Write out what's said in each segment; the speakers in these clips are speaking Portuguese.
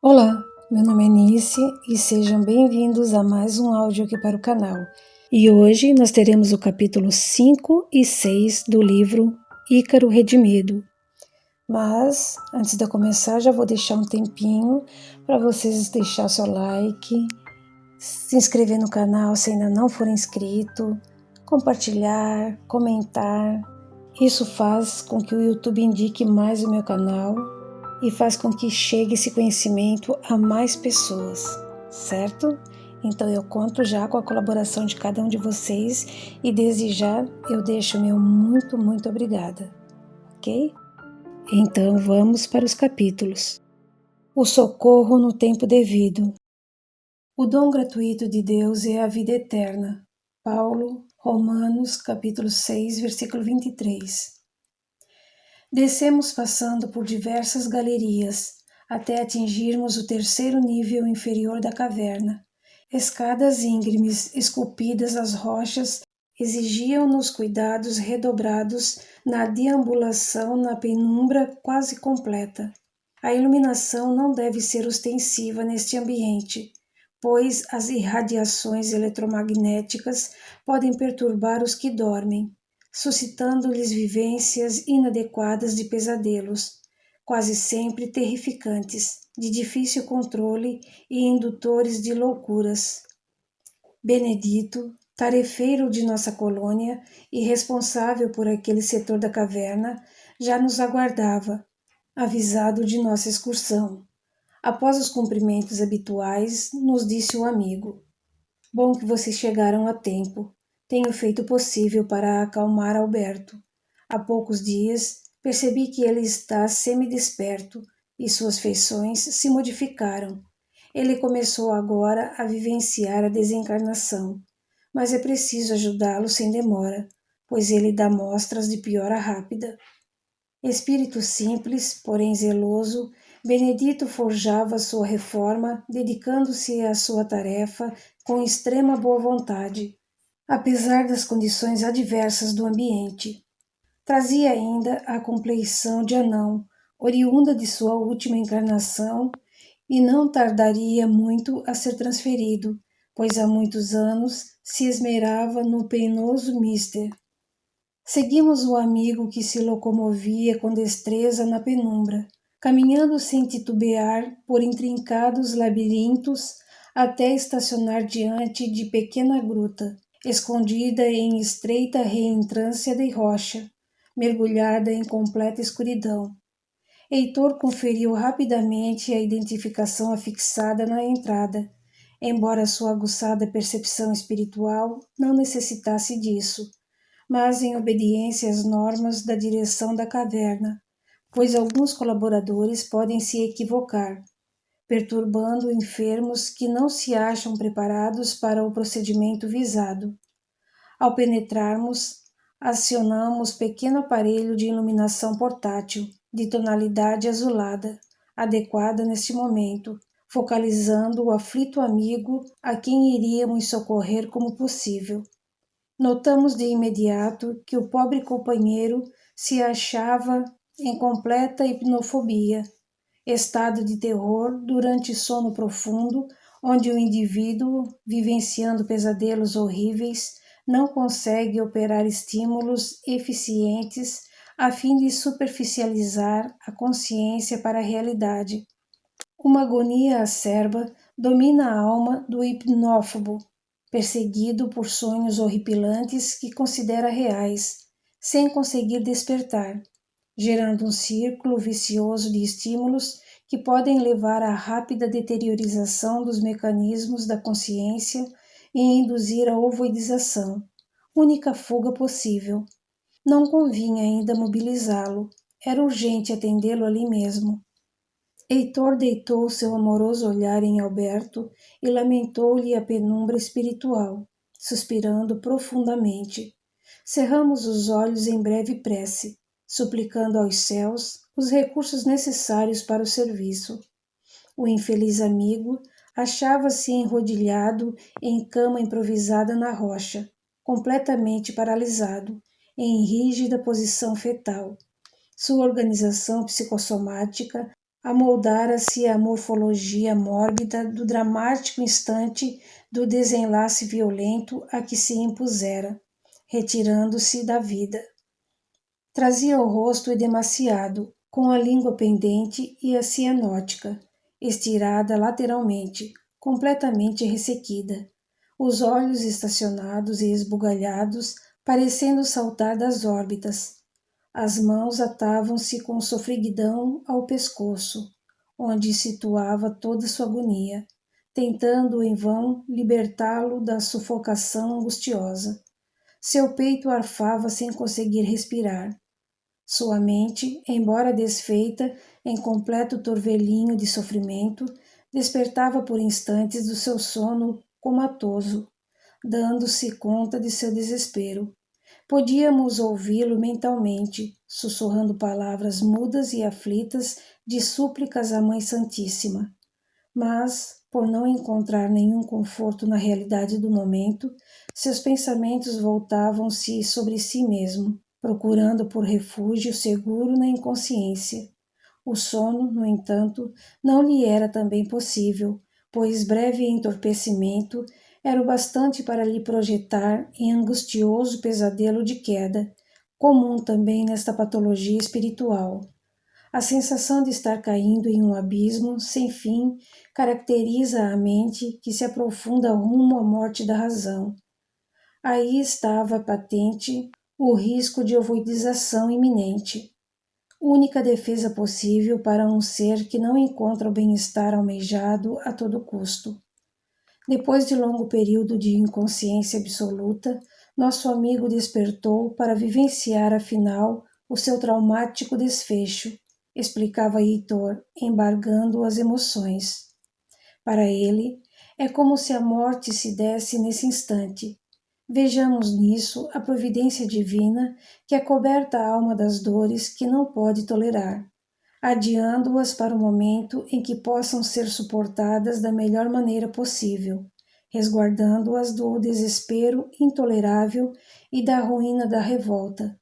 Olá, meu nome é Nice e sejam bem-vindos a mais um áudio aqui para o canal. E hoje nós teremos o capítulo 5 e 6 do livro Ícaro Redimido. Mas, antes de eu começar, já vou deixar um tempinho para vocês deixar seu like, se inscrever no canal se ainda não for inscrito, compartilhar, comentar. Isso faz com que o YouTube indique mais o meu canal e faz com que chegue esse conhecimento a mais pessoas, certo? Então eu conto já com a colaboração de cada um de vocês e desde já eu deixo meu muito obrigada, ok? Então vamos para os capítulos. O socorro no tempo devido. O dom gratuito de Deus é a vida eterna. Paulo, Romanos, capítulo 6, versículo 23. Descemos passando por diversas galerias, até atingirmos o terceiro nível inferior da caverna. Escadas íngremes, esculpidas às rochas, exigiam-nos cuidados redobrados na deambulação na penumbra quase completa. A iluminação não deve ser ostensiva neste ambiente, pois as irradiações eletromagnéticas podem perturbar os que dormem, suscitando-lhes vivências inadequadas de pesadelos, quase sempre terrificantes, de difícil controle e indutores de loucuras. Benedito, tarefeiro de nossa colônia e responsável por aquele setor da caverna, já nos aguardava, avisado de nossa excursão. Após os cumprimentos habituais, nos disse o amigo: Bom que vocês chegaram a tempo. Tenho feito o possível para acalmar Alberto. Há poucos dias percebi que ele está semidesperto e suas feições se modificaram. Ele começou agora a vivenciar a desencarnação, mas é preciso ajudá-lo sem demora, pois ele dá mostras de piora rápida. Espírito simples, porém zeloso, Benedito forjava sua reforma, dedicando-se à sua tarefa com extrema boa vontade, apesar das condições adversas do ambiente. Trazia ainda a compleição de anão, oriunda de sua última encarnação, e não tardaria muito a ser transferido, pois há muitos anos se esmerava no penoso mister. Seguimos o amigo que se locomovia com destreza na penumbra, caminhando sem titubear por intrincados labirintos até estacionar diante de pequena gruta, escondida em estreita reentrância de rocha, mergulhada em completa escuridão. Heitor conferiu rapidamente a identificação afixada na entrada, embora sua aguçada percepção espiritual não necessitasse disso, mas em obediência às normas da direção da caverna, pois alguns colaboradores podem se equivocar, perturbando enfermos que não se acham preparados para o procedimento visado. Ao penetrarmos, acionamos pequeno aparelho de iluminação portátil, de tonalidade azulada, adequada neste momento, focalizando o aflito amigo a quem iríamos socorrer como possível. Notamos de imediato que o pobre companheiro se achava em completa hipnofobia, estado de terror durante sono profundo, onde o indivíduo, vivenciando pesadelos horríveis, não consegue operar estímulos eficientes a fim de superficializar a consciência para a realidade. Uma agonia acerba domina a alma do hipnófobo, perseguido por sonhos horripilantes que considera reais, sem conseguir despertar, gerando um círculo vicioso de estímulos que podem levar à rápida deteriorização dos mecanismos da consciência e induzir a ovoidização, única fuga possível. Não convinha ainda mobilizá-lo, era urgente atendê-lo ali mesmo. Heitor deitou seu amoroso olhar em Alberto e lamentou-lhe a penumbra espiritual, suspirando profundamente. Cerramos os olhos em breve prece, suplicando aos céus os recursos necessários para o serviço. O infeliz amigo achava-se enrodilhado em cama improvisada na rocha, completamente paralisado, em rígida posição fetal. Sua organização psicossomática amoldara-se a morfologia mórbida do dramático instante do desenlace violento a que se impusera, retirando-se da vida. Trazia o rosto edemaciado, com a língua pendente e a cianótica, estirada lateralmente, completamente ressequida, os olhos estacionados e esbugalhados, parecendo saltar das órbitas. As mãos atavam-se com sofreguidão ao pescoço, onde situava toda sua agonia, tentando em vão libertá-lo da sufocação angustiosa. Seu peito arfava sem conseguir respirar. Sua mente, embora desfeita em completo torvelinho de sofrimento, despertava por instantes do seu sono comatoso, dando-se conta de seu desespero. Podíamos ouvi-lo mentalmente, sussurrando palavras mudas e aflitas de súplicas à Mãe Santíssima. Mas, por não encontrar nenhum conforto na realidade do momento, seus pensamentos voltavam-se sobre si mesmo, procurando por refúgio seguro na inconsciência. O sono, no entanto, não lhe era também possível, pois breve entorpecimento era o bastante para lhe projetar em angustioso pesadelo de queda, comum também nesta patologia espiritual. A sensação de estar caindo em um abismo sem fim caracteriza a mente que se aprofunda rumo à morte da razão. Aí estava patente o risco de ovoidização iminente, única defesa possível para um ser que não encontra o bem-estar almejado a todo custo. Depois de longo período de inconsciência absoluta, nosso amigo despertou para vivenciar afinal o seu traumático desfecho, explicava Heitor, embargando as emoções. Para ele, é como se a morte se desse nesse instante. Vejamos nisso a providência divina que acoberta a alma das dores que não pode tolerar, adiando-as para o momento em que possam ser suportadas da melhor maneira possível, resguardando-as do desespero intolerável e da ruína da revolta.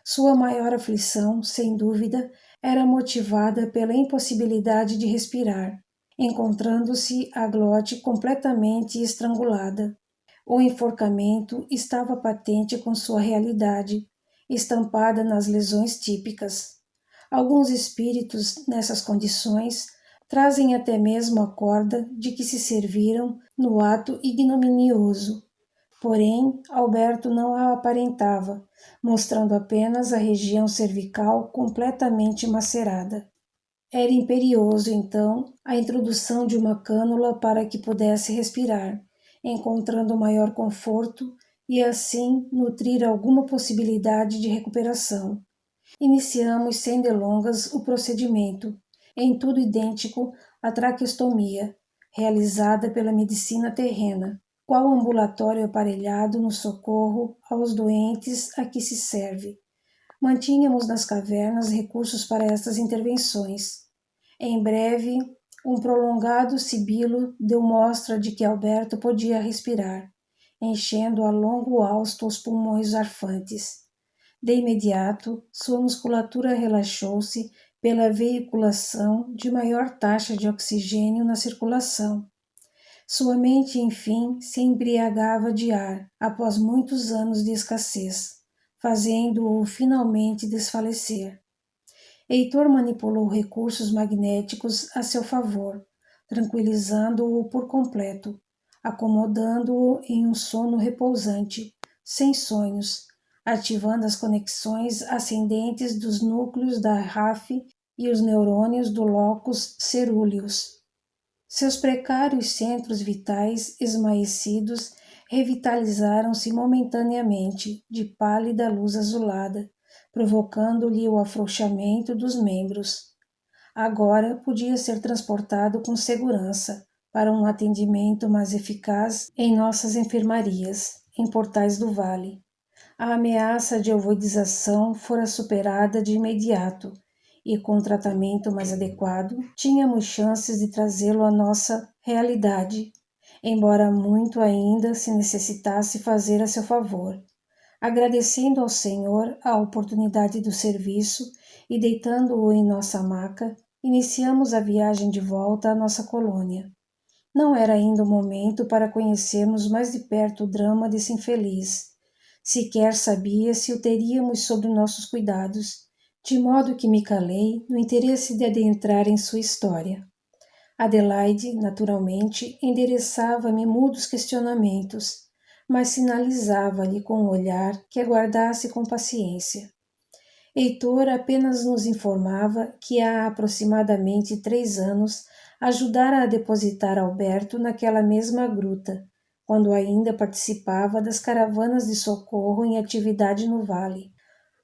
Sua maior aflição, sem dúvida, era motivada pela impossibilidade de respirar, encontrando-se a glote completamente estrangulada. O enforcamento estava patente com sua realidade, estampada nas lesões típicas. Alguns espíritos, nessas condições, trazem até mesmo a corda de que se serviram no ato ignominioso. Porém, Alberto não a aparentava, mostrando apenas a região cervical completamente macerada. Era imperioso, então, a introdução de uma cânula para que pudesse respirar, encontrando maior conforto e, assim, nutrir alguma possibilidade de recuperação. Iniciamos sem delongas o procedimento, em tudo idêntico à traqueostomia, realizada pela medicina terrena, qual ambulatório aparelhado no socorro aos doentes a que se serve. Mantínhamos nas cavernas recursos para estas intervenções. Em breve, um prolongado sibilo deu mostra de que Alberto podia respirar, enchendo a longo hausto os pulmões arfantes. De imediato, sua musculatura relaxou-se pela veiculação de maior taxa de oxigênio na circulação. Sua mente, enfim, se embriagava de ar após muitos anos de escassez, fazendo-o finalmente desfalecer. Heitor manipulou recursos magnéticos a seu favor, tranquilizando-o por completo, acomodando-o em um sono repousante, sem sonhos, ativando as conexões ascendentes dos núcleos da RAF e os neurônios do locus cerúleus. Seus precários centros vitais esmaecidos revitalizaram-se momentaneamente de pálida luz azulada, provocando-lhe o afrouxamento dos membros. Agora podia ser transportado com segurança para um atendimento mais eficaz em nossas enfermarias, em Portais do Vale. A ameaça de ovoidização fora superada de imediato, e com tratamento mais adequado, tínhamos chances de trazê-lo à nossa realidade, embora muito ainda se necessitasse fazer a seu favor. Agradecendo ao Senhor a oportunidade do serviço e deitando-o em nossa maca, iniciamos a viagem de volta à nossa colônia. Não era ainda o momento para conhecermos mais de perto o drama desse infeliz. Sequer sabia se o teríamos sob nossos cuidados, de modo que me calei no interesse de adentrar em sua história. Adelaide, naturalmente, endereçava-me mudos questionamentos, mas sinalizava-lhe com o olhar que aguardasse com paciência. Heitor apenas nos informava que há aproximadamente 3 anos ajudara a depositar Alberto naquela mesma gruta, quando ainda participava das caravanas de socorro em atividade no vale.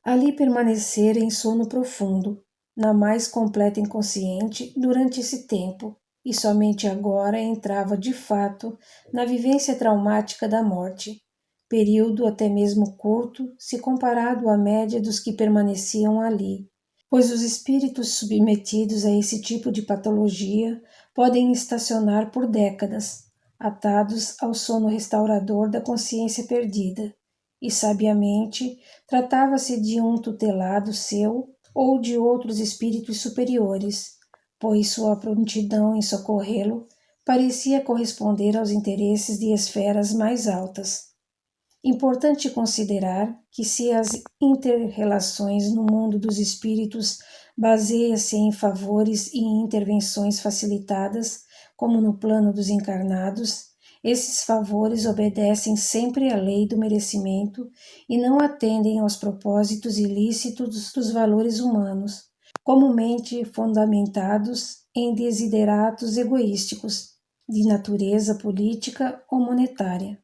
Ali permanecera em sono profundo, na mais completa inconsciente durante esse tempo, e somente agora entrava de fato na vivência traumática da morte, período até mesmo curto se comparado à média dos que permaneciam ali, pois os espíritos submetidos a esse tipo de patologia podem estacionar por décadas, atados ao sono restaurador da consciência perdida, e sabiamente tratava-se de um tutelado seu ou de outros espíritos superiores, pois sua prontidão em socorrê-lo parecia corresponder aos interesses de esferas mais altas. Importante considerar que se as inter-relações no mundo dos espíritos baseia-se em favores e em intervenções facilitadas, como no plano dos encarnados, esses favores obedecem sempre à lei do merecimento e não atendem aos propósitos ilícitos dos valores humanos, comumente fundamentados em desideratos egoísticos, de natureza política ou monetária.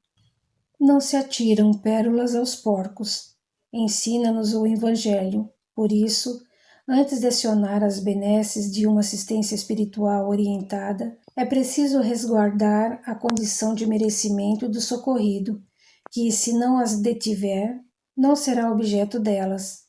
Não se atiram pérolas aos porcos. Ensina-nos o Evangelho. Por isso, antes de acionar as benesses de uma assistência espiritual orientada, é preciso resguardar a condição de merecimento do socorrido, que, se não as detiver, não será objeto delas.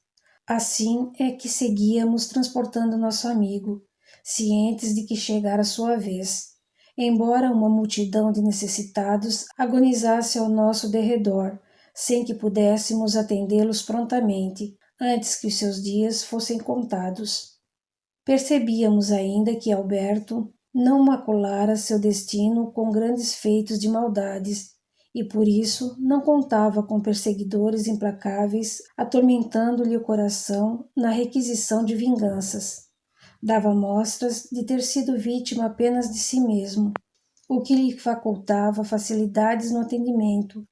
Assim é que seguíamos transportando nosso amigo, cientes de que chegara sua vez, embora uma multidão de necessitados agonizasse ao nosso derredor, sem que pudéssemos atendê-los prontamente, antes que os seus dias fossem contados. Percebíamos ainda que Alberto não maculara seu destino com grandes feitos de maldades, e por isso não contava com perseguidores implacáveis atormentando-lhe o coração na requisição de vinganças. Dava mostras de ter sido vítima apenas de si mesmo, o que lhe facultava facilidades no atendimento.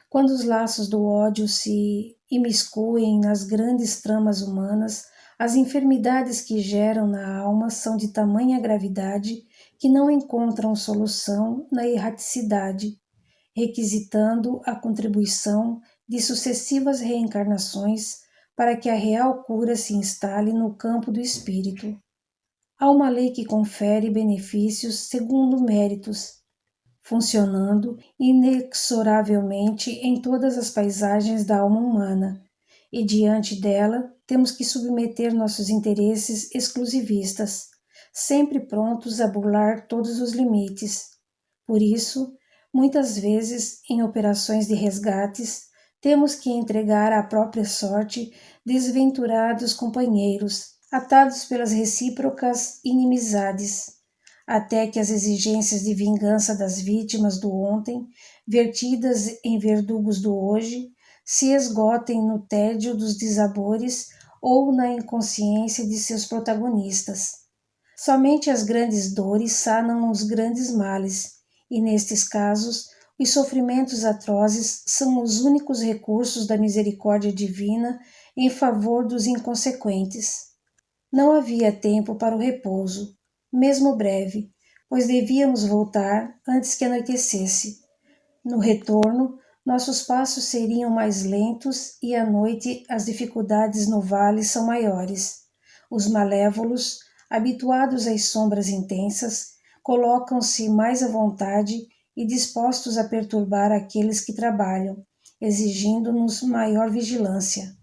Quando os laços do ódio se imiscuem nas grandes tramas humanas, as enfermidades que geram na alma são de tamanha gravidade que não encontram solução na erraticidade, requisitando a contribuição de sucessivas reencarnações para que a real cura se instale no campo do espírito. Há uma lei que confere benefícios segundo méritos, funcionando inexoravelmente em todas as paisagens da alma humana, e diante dela temos que submeter nossos interesses exclusivistas, sempre prontos a burlar todos os limites. Por isso, muitas vezes, em operações de resgates, temos que entregar à própria sorte desventurados companheiros, atados pelas recíprocas inimizades, até que as exigências de vingança das vítimas do ontem, vertidas em verdugos do hoje, se esgotem no tédio dos dissabores ou na inconsciência de seus protagonistas. Somente as grandes dores sanam os grandes males, e nestes casos, os sofrimentos atrozes são os únicos recursos da misericórdia divina em favor dos inconsequentes. Não havia tempo para o repouso, mesmo breve, pois devíamos voltar antes que anoitecesse. No retorno, nossos passos seriam mais lentos e à noite as dificuldades no vale são maiores. Os malévolos, habituados às sombras intensas, colocam-se mais à vontade e dispostos a perturbar aqueles que trabalham, exigindo-nos maior vigilância.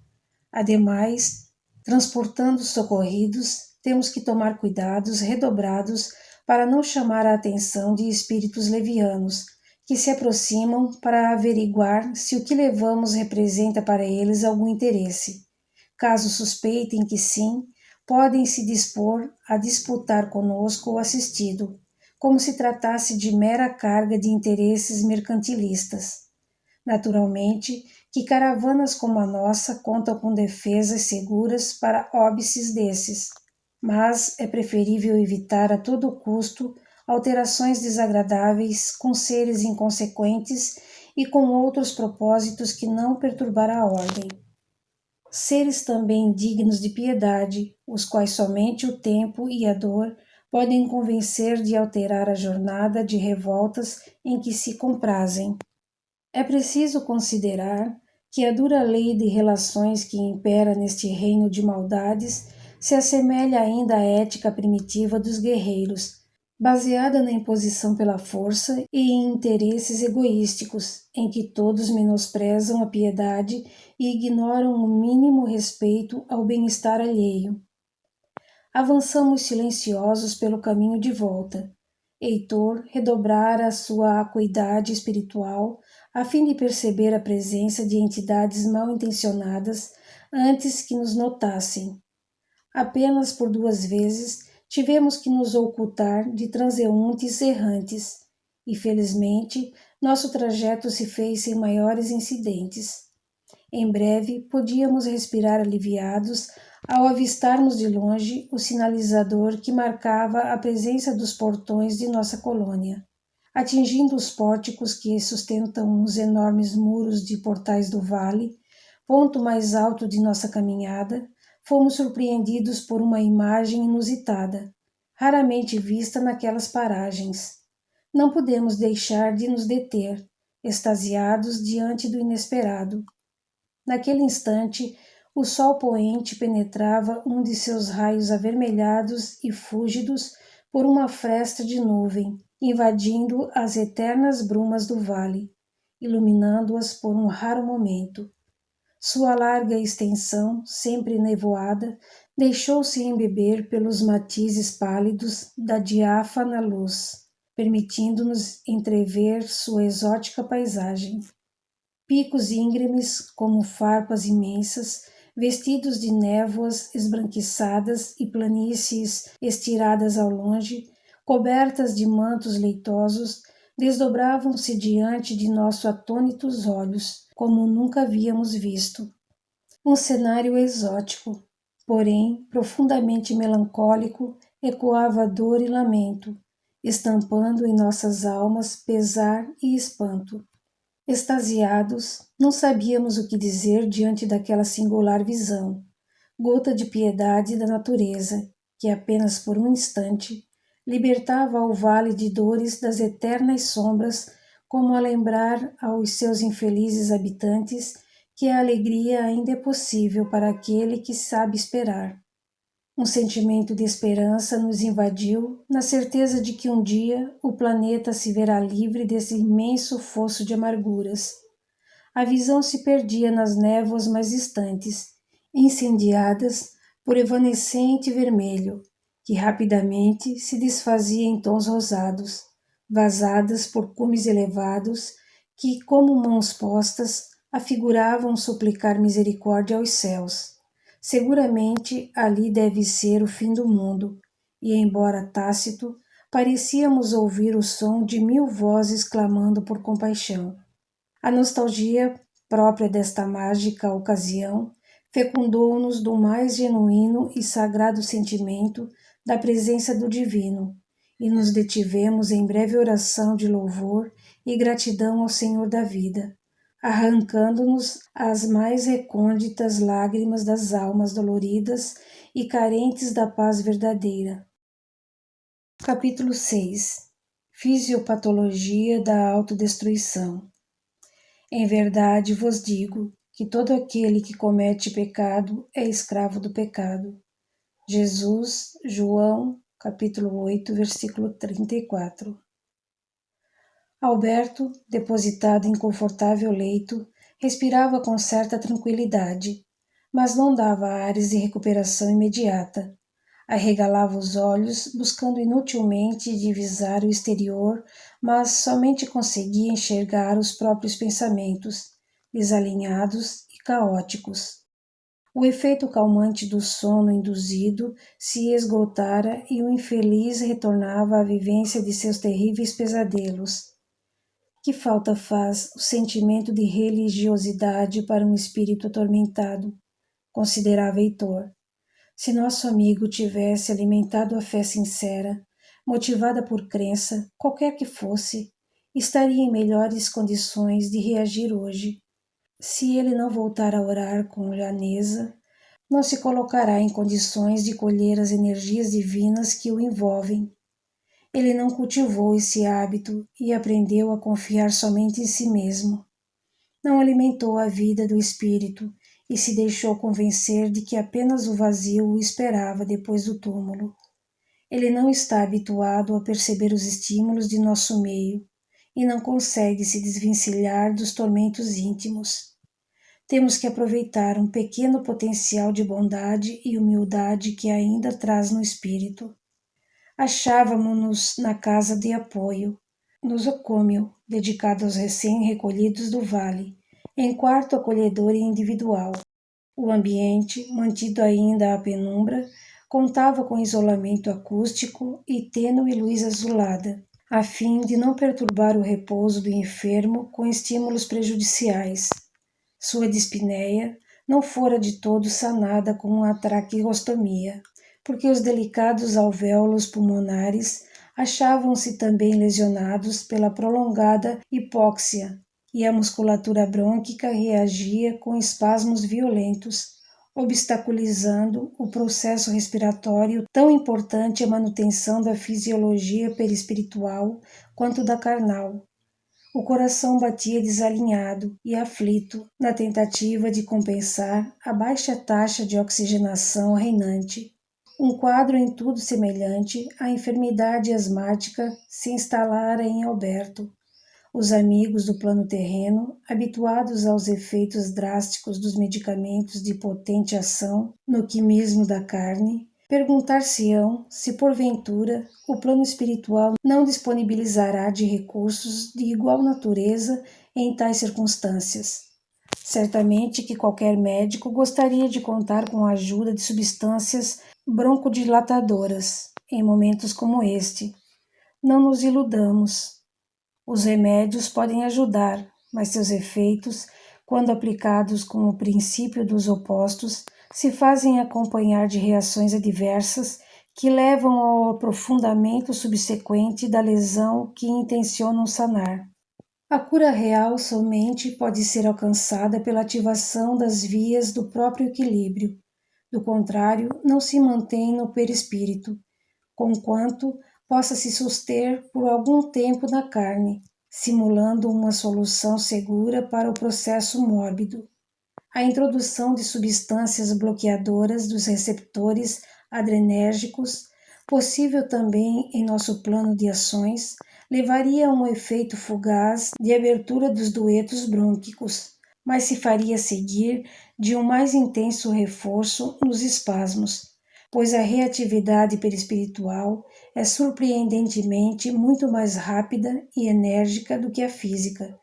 Ademais, transportando os socorridos, temos que tomar cuidados redobrados para não chamar a atenção de espíritos levianos, que se aproximam para averiguar se o que levamos representa para eles algum interesse. Caso suspeitem que sim, podem se dispor a disputar conosco o assistido, como se tratasse de mera carga de interesses mercantilistas. Naturalmente, que caravanas como a nossa contam com defesas seguras para óbices desses, mas é preferível evitar a todo custo alterações desagradáveis com seres inconsequentes e com outros propósitos que não perturbar a ordem. Seres também dignos de piedade, os quais somente o tempo e a dor podem convencer de alterar a jornada de revoltas em que se comprazem. É preciso considerar que a dura lei de relações que impera neste reino de maldades se assemelha ainda à ética primitiva dos guerreiros, baseada na imposição pela força e em interesses egoísticos, em que todos menosprezam a piedade e ignoram o mínimo respeito ao bem-estar alheio. Avançamos silenciosos pelo caminho de volta. Heitor redobrara a sua acuidade espiritual a fim de perceber a presença de entidades mal intencionadas antes que nos notassem. Apenas por 2 vezes tivemos que nos ocultar de transeuntes errantes, e felizmente nosso trajeto se fez sem maiores incidentes. Em breve podíamos respirar aliviados ao avistarmos de longe o sinalizador que marcava a presença dos portões de nossa colônia. Atingindo os pórticos que sustentam os enormes muros de portais do vale, ponto mais alto de nossa caminhada, fomos surpreendidos por uma imagem inusitada, raramente vista naquelas paragens. Não pudemos deixar de nos deter, extasiados diante do inesperado. Naquele instante, o sol poente penetrava um de seus raios avermelhados e fúlgidos por uma fresta de nuvem, invadindo as eternas brumas do vale, iluminando-as por um raro momento. Sua larga extensão, sempre nevoada, deixou-se embeber pelos matizes pálidos da diáfana luz, permitindo-nos entrever sua exótica paisagem. Picos íngremes, como farpas imensas, vestidos de névoas esbranquiçadas e planícies estiradas ao longe, cobertas de mantos leitosos, desdobravam-se diante de nossos atônitos olhos, como nunca havíamos visto. Um cenário exótico, porém profundamente melancólico, ecoava dor e lamento, estampando em nossas almas pesar e espanto. Extasiados, não sabíamos o que dizer diante daquela singular visão, gota de piedade da natureza, que apenas por um instante libertava ao vale de dores das eternas sombras, como a lembrar aos seus infelizes habitantes que a alegria ainda é possível para aquele que sabe esperar. Um sentimento de esperança nos invadiu, na certeza de que um dia o planeta se verá livre desse imenso fosso de amarguras. A visão se perdia nas névoas mais distantes, incendiadas por evanescente vermelho, que rapidamente se desfazia em tons rosados, vazadas por cumes elevados que, como mãos postas, afiguravam suplicar misericórdia aos céus. Seguramente ali deve ser o fim do mundo, e embora tácito, parecíamos ouvir o som de 1000 vozes clamando por compaixão. A nostalgia própria desta mágica ocasião fecundou-nos do mais genuíno e sagrado sentimento da presença do Divino, e nos detivemos em breve oração de louvor e gratidão ao Senhor da vida, arrancando-nos as mais recônditas lágrimas das almas doloridas e carentes da paz verdadeira. Capítulo 6. Fisiopatologia da autodestruição. Em verdade vos digo que todo aquele que comete pecado é escravo do pecado. Jesus, João, capítulo 8, versículo 34. Alberto, depositado em confortável leito, respirava com certa tranquilidade, mas não dava ares de recuperação imediata. Arregalava os olhos, buscando inutilmente divisar o exterior, mas somente conseguia enxergar os próprios pensamentos, desalinhados e caóticos. O efeito calmante do sono induzido se esgotara e o infeliz retornava à vivência de seus terríveis pesadelos. Que falta faz o sentimento de religiosidade para um espírito atormentado, considerava Heitor. Se nosso amigo tivesse alimentado a fé sincera, motivada por crença, qualquer que fosse, estaria em melhores condições de reagir hoje. Se ele não voltar a orar com lhaneza, não se colocará em condições de colher as energias divinas que o envolvem. Ele não cultivou esse hábito e aprendeu a confiar somente em si mesmo. Não alimentou a vida do espírito e se deixou convencer de que apenas o vazio o esperava depois do túmulo. Ele não está habituado a perceber os estímulos de nosso meio e não consegue se desvencilhar dos tormentos íntimos. Temos que aproveitar um pequeno potencial de bondade e humildade que ainda traz no espírito. Achávamo-nos na casa de apoio, nosocômio, dedicado aos recém-recolhidos do vale, em quarto acolhedor e individual. O ambiente, mantido ainda à penumbra, contava com isolamento acústico e tênue luz azulada, a fim de não perturbar o repouso do enfermo com estímulos prejudiciais. Sua dispneia não fora de todo sanada com a traqueostomia, porque os delicados alvéolos pulmonares achavam-se também lesionados pela prolongada hipóxia, e a musculatura brônquica reagia com espasmos violentos, obstaculizando o processo respiratório tão importante à manutenção da fisiologia perispiritual quanto da carnal. O coração batia desalinhado e aflito na tentativa de compensar a baixa taxa de oxigenação reinante. Um quadro em tudo semelhante à enfermidade asmática se instalara em Alberto. Os amigos do plano terreno, habituados aos efeitos drásticos dos medicamentos de potente ação no quimismo da carne, perguntar-se-ão se porventura o plano espiritual não disponibilizará de recursos de igual natureza em tais circunstâncias. Certamente que qualquer médico gostaria de contar com a ajuda de substâncias broncodilatadoras em momentos como este. Não nos iludamos. Os remédios podem ajudar, mas seus efeitos, quando aplicados com o princípio dos opostos, se fazem acompanhar de reações adversas que levam ao aprofundamento subsequente da lesão que intencionam sanar. A cura real somente pode ser alcançada pela ativação das vias do próprio equilíbrio. Do contrário, não se mantém no perispírito, conquanto possa se suster por algum tempo na carne, simulando uma solução segura para o processo mórbido. A introdução de substâncias bloqueadoras dos receptores adrenérgicos, possível também em nosso plano de ações, levaria a um efeito fugaz de abertura dos duetos brônquicos, mas se faria seguir de um mais intenso reforço nos espasmos, pois a reatividade perispiritual é surpreendentemente muito mais rápida e enérgica do que a física,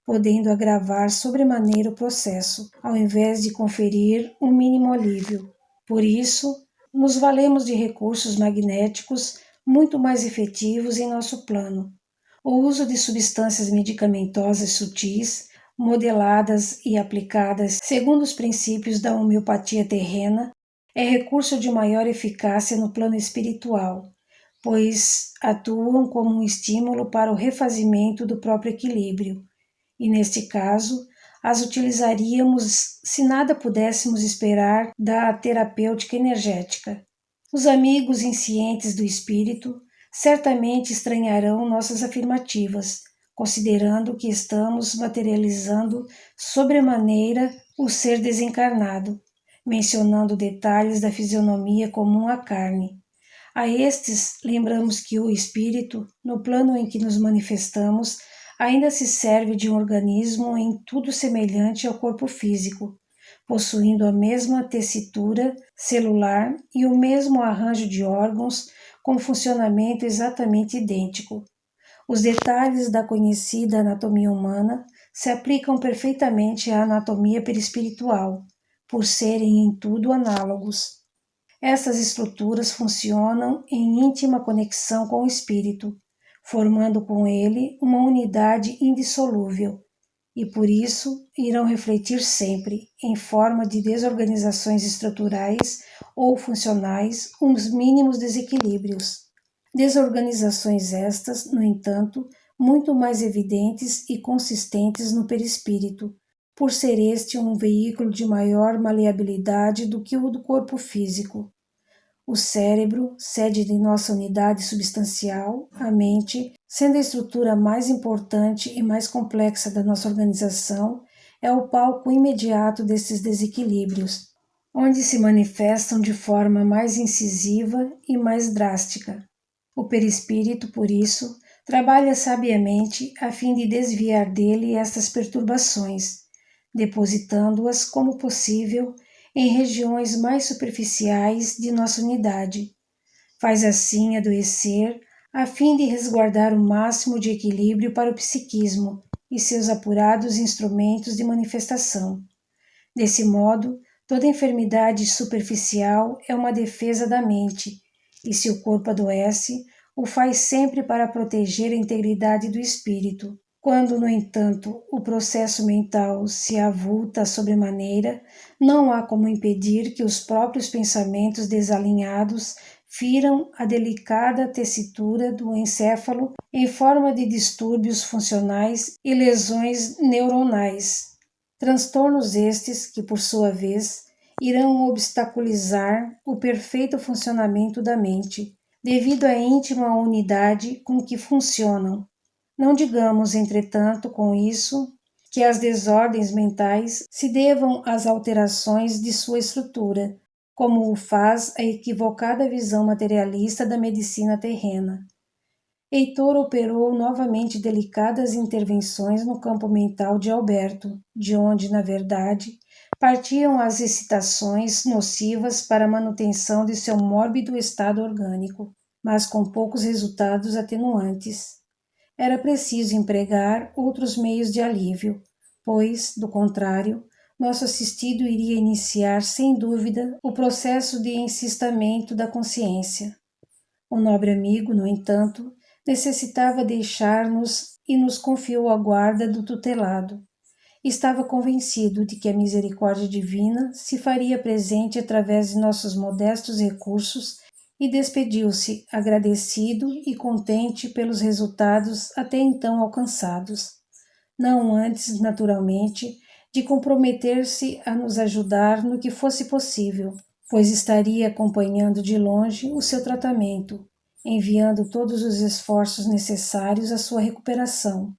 podendo agravar sobremaneira o processo, ao invés de conferir um mínimo alívio. Por isso, nos valemos de recursos magnéticos muito mais efetivos em nosso plano. O uso de substâncias medicamentosas sutis, modeladas e aplicadas segundo os princípios da homeopatia terrena, é recurso de maior eficácia no plano espiritual, pois atuam como um estímulo para o refazimento do próprio equilíbrio, e neste caso as utilizaríamos se nada pudéssemos esperar da terapêutica energética. Os amigos inscientes do espírito certamente estranharão nossas afirmativas, considerando que estamos materializando sobremaneira o ser desencarnado, mencionando detalhes da fisionomia comum à carne. A estes, lembramos que o espírito, no plano em que nos manifestamos, ainda se serve de um organismo em tudo semelhante ao corpo físico, possuindo a mesma tessitura celular e o mesmo arranjo de órgãos com funcionamento exatamente idêntico. Os detalhes da conhecida anatomia humana se aplicam perfeitamente à anatomia perispiritual, por serem em tudo análogos. Essas estruturas funcionam em íntima conexão com o espírito, formando com ele uma unidade indissolúvel, e por isso irão refletir sempre, em forma de desorganizações estruturais ou funcionais, uns mínimos desequilíbrios. Desorganizações estas, no entanto, muito mais evidentes e consistentes no perispírito, por ser este um veículo de maior maleabilidade do que o do corpo físico. O cérebro, sede de nossa unidade substancial, a mente, sendo a estrutura mais importante e mais complexa da nossa organização, é o palco imediato desses desequilíbrios, onde se manifestam de forma mais incisiva e mais drástica. O perispírito, por isso, trabalha sabiamente a fim de desviar dele estas perturbações, depositando-as, como possível, em regiões mais superficiais de nossa unidade. Faz assim adoecer, a fim de resguardar o máximo de equilíbrio para o psiquismo e seus apurados instrumentos de manifestação. Desse modo, toda enfermidade superficial é uma defesa da mente, e se o corpo adoece, o faz sempre para proteger a integridade do espírito. Quando, no entanto, o processo mental se avulta sobremaneira, não há como impedir que os próprios pensamentos desalinhados firam a delicada tessitura do encéfalo em forma de distúrbios funcionais e lesões neuronais. Transtornos estes que, por sua vez, irão obstaculizar o perfeito funcionamento da mente, devido à íntima unidade com que funcionam. Não digamos, entretanto, com isso, que as desordens mentais se devam às alterações de sua estrutura, como o faz a equivocada visão materialista da medicina terrena. Heitor operou novamente delicadas intervenções no campo mental de Alberto, de onde, na verdade, partiam as excitações nocivas para a manutenção de seu mórbido estado orgânico, mas com poucos resultados atenuantes. Era preciso empregar outros meios de alívio, pois, do contrário, nosso assistido iria iniciar, sem dúvida, o processo de encistamento da consciência. O nobre amigo, no entanto, necessitava deixar-nos e nos confiou a guarda do tutelado. Estava convencido de que a misericórdia divina se faria presente através de nossos modestos recursos e despediu-se, agradecido e contente pelos resultados até então alcançados. Não antes, naturalmente, de comprometer-se a nos ajudar no que fosse possível, pois estaria acompanhando de longe o seu tratamento, enviando todos os esforços necessários à sua recuperação.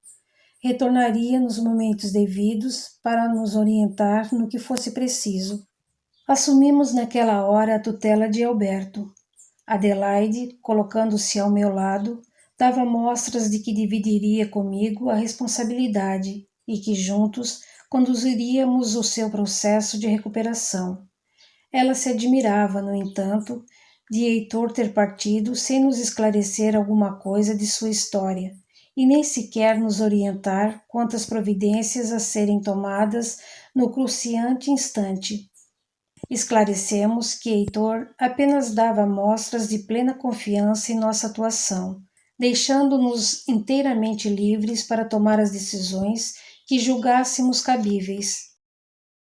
Retornaria nos momentos devidos para nos orientar no que fosse preciso. Assumimos naquela hora a tutela de Alberto. Adelaide, colocando-se ao meu lado, dava mostras de que dividiria comigo a responsabilidade e que juntos conduziríamos o seu processo de recuperação. Ela se admirava, no entanto, de Heitor ter partido sem nos esclarecer alguma coisa de sua história e nem sequer nos orientar quanto às providências a serem tomadas no cruciante instante. Esclarecemos que Heitor apenas dava mostras de plena confiança em nossa atuação, deixando-nos inteiramente livres para tomar as decisões que julgássemos cabíveis.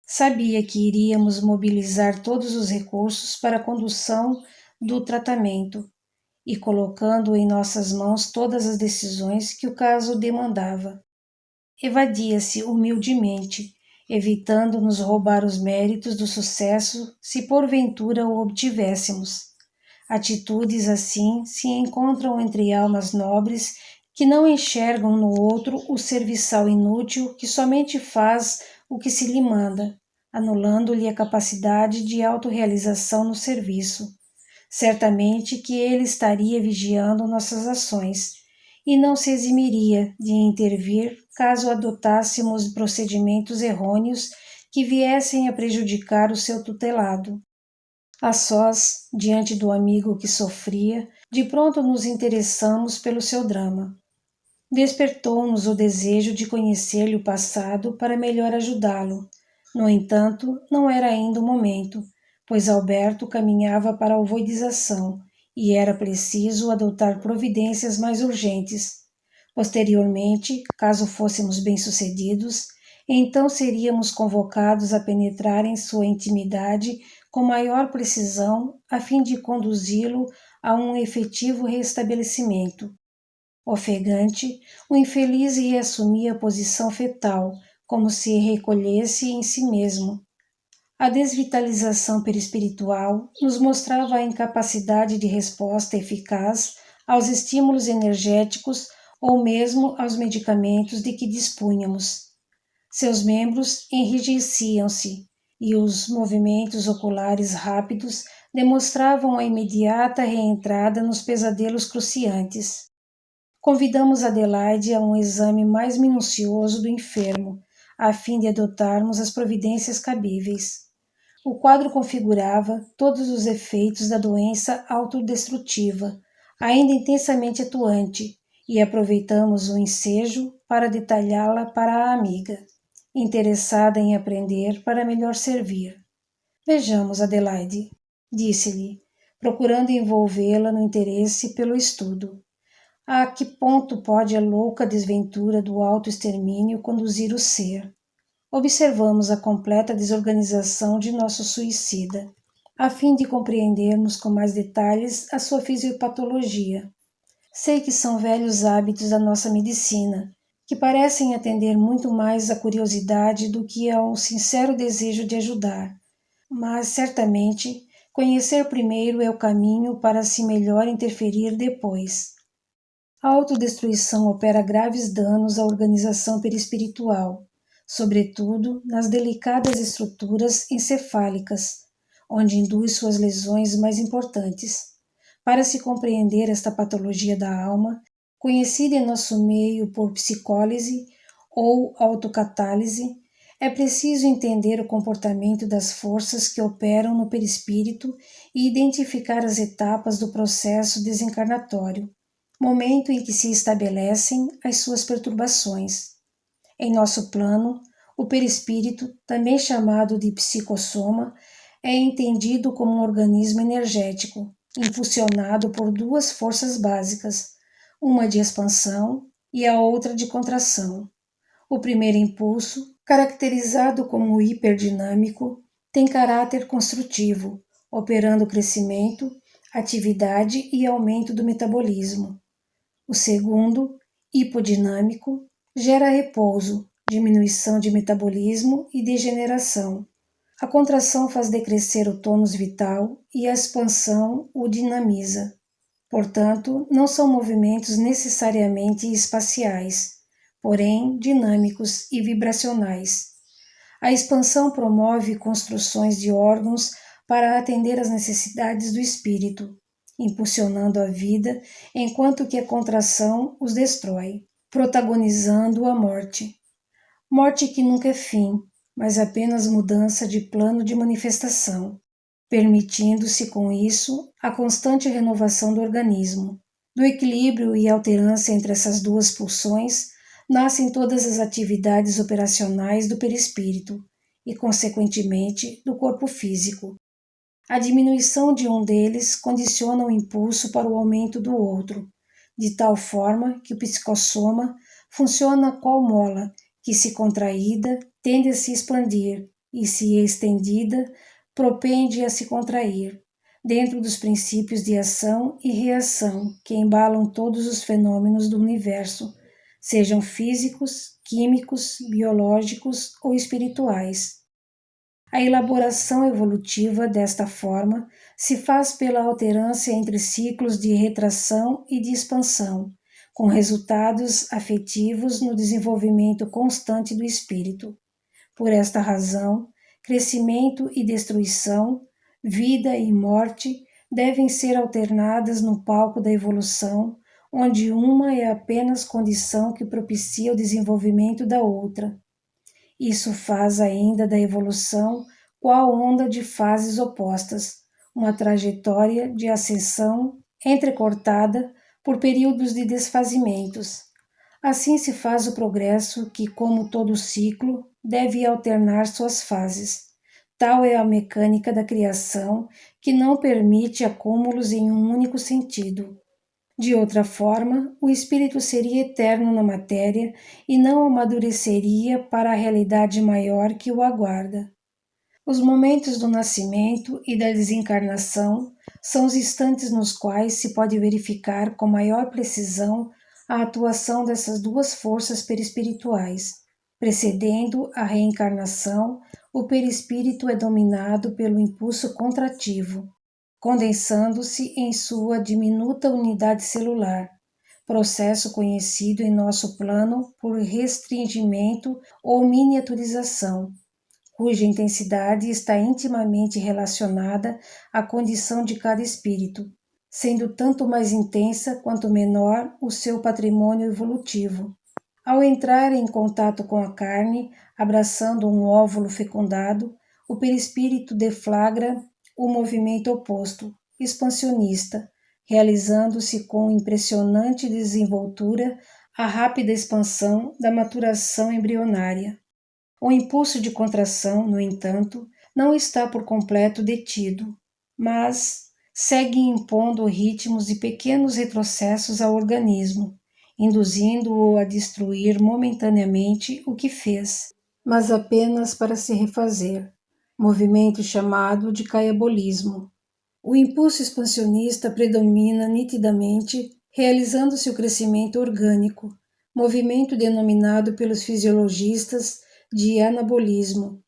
Sabia que iríamos mobilizar todos os recursos para a condução do tratamento e colocando em nossas mãos todas as decisões que o caso demandava. Evadia-se humildemente, evitando nos roubar os méritos do sucesso se porventura o obtivéssemos. Atitudes assim se encontram entre almas nobres que não enxergam no outro o serviçal inútil que somente faz o que se lhe manda, anulando-lhe a capacidade de autorrealização no serviço. Certamente que ele estaria vigiando nossas ações e não se eximiria de intervir caso adotássemos procedimentos errôneos que viessem a prejudicar o seu tutelado. A sós, diante do amigo que sofria, de pronto nos interessamos pelo seu drama. Despertou-nos o desejo de conhecer-lhe o passado para melhor ajudá-lo, No entanto, não era ainda o momento, pois Alberto caminhava para a ovoidização e era preciso adotar providências mais urgentes. Posteriormente, caso fôssemos bem-sucedidos, então seríamos convocados a penetrar em sua intimidade com maior precisão a fim de conduzi-lo a um efetivo restabelecimento. Ofegante, o infeliz reassumia a posição fetal, como se recolhesse em si mesmo. A desvitalização perispiritual nos mostrava a incapacidade de resposta eficaz aos estímulos energéticos ou mesmo aos medicamentos de que dispunhamos. Seus membros enrijeciam-se e os movimentos oculares rápidos demonstravam a imediata reentrada nos pesadelos cruciantes. Convidamos Adelaide a um exame mais minucioso do enfermo, a fim de adotarmos as providências cabíveis. O quadro configurava todos os efeitos da doença autodestrutiva, ainda intensamente atuante, e aproveitamos o ensejo para detalhá-la para a amiga, interessada em aprender para melhor servir. Vejamos, Adelaide, disse-lhe, procurando envolvê-la no interesse pelo estudo. A que ponto pode a louca desventura do autoextermínio conduzir o ser? Observamos a completa desorganização de nosso suicida, a fim de compreendermos com mais detalhes a sua fisiopatologia. Sei que são velhos hábitos da nossa medicina, que parecem atender muito mais à curiosidade do que ao sincero desejo de ajudar, mas certamente conhecer primeiro é o caminho para se melhor interferir depois. A autodestruição opera graves danos à organização perispiritual, sobretudo nas delicadas estruturas encefálicas, onde induz suas lesões mais importantes. Para se compreender esta patologia da alma, conhecida em nosso meio por psicólise ou autocatálise, é preciso entender o comportamento das forças que operam no perispírito e identificar as etapas do processo desencarnatório, momento em que se estabelecem as suas perturbações. Em nosso plano, o perispírito, também chamado de psicossoma, é entendido como um organismo energético, impulsionado por duas forças básicas, uma de expansão e a outra de contração. O primeiro impulso, caracterizado como hiperdinâmico, tem caráter construtivo, operando crescimento, atividade e aumento do metabolismo. O segundo, hipodinâmico, gera repouso, diminuição de metabolismo e degeneração. A contração faz decrescer o tônus vital e a expansão o dinamiza. Portanto, não são movimentos necessariamente espaciais, porém dinâmicos e vibracionais. A expansão promove construções de órgãos para atender às necessidades do espírito, impulsionando a vida, enquanto que a contração os destrói, protagonizando a morte. Morte que nunca é fim, mas apenas mudança de plano de manifestação, permitindo-se com isso a constante renovação do organismo. Do equilíbrio e alternância entre essas duas pulsões nascem todas as atividades operacionais do perispírito e, consequentemente, do corpo físico. A diminuição de um deles condiciona o impulso para o aumento do outro, de tal forma que o psicossoma funciona qual mola, que se contraída tende a se expandir e se estendida propende a se contrair, dentro dos princípios de ação e reação que embalam todos os fenômenos do universo, sejam físicos, químicos, biológicos ou espirituais. A elaboração evolutiva desta forma se faz pela alternância entre ciclos de retração e de expansão, com resultados afetivos no desenvolvimento constante do espírito. Por esta razão, crescimento e destruição, vida e morte devem ser alternadas no palco da evolução, onde uma é apenas condição que propicia o desenvolvimento da outra. Isso faz ainda da evolução qual onda de fases opostas, uma trajetória de ascensão entrecortada por períodos de desfazimentos. Assim se faz o progresso que, como todo ciclo, deve alternar suas fases. Tal é a mecânica da criação que não permite acúmulos em um único sentido. De outra forma, o espírito seria eterno na matéria e não amadureceria para a realidade maior que o aguarda. Os momentos do nascimento e da desencarnação são os instantes nos quais se pode verificar com maior precisão a atuação dessas duas forças perispirituais. Precedendo a reencarnação, o perispírito é dominado pelo impulso contrativo, condensando-se em sua diminuta unidade celular, processo conhecido em nosso plano por restringimento ou miniaturização, cuja intensidade está intimamente relacionada à condição de cada espírito, sendo tanto mais intensa quanto menor o seu patrimônio evolutivo. Ao entrar em contato com a carne, abraçando um óvulo fecundado, o perispírito deflagra o movimento oposto, expansionista, realizando-se com impressionante desenvoltura a rápida expansão da maturação embrionária. O impulso de contração, no entanto, não está por completo detido, mas segue impondo ritmos e pequenos retrocessos ao organismo, induzindo-o a destruir momentaneamente o que fez, mas apenas para se refazer, movimento chamado de caiabolismo. O impulso expansionista predomina nitidamente, realizando-se o crescimento orgânico, movimento denominado pelos fisiologistas de anabolismo.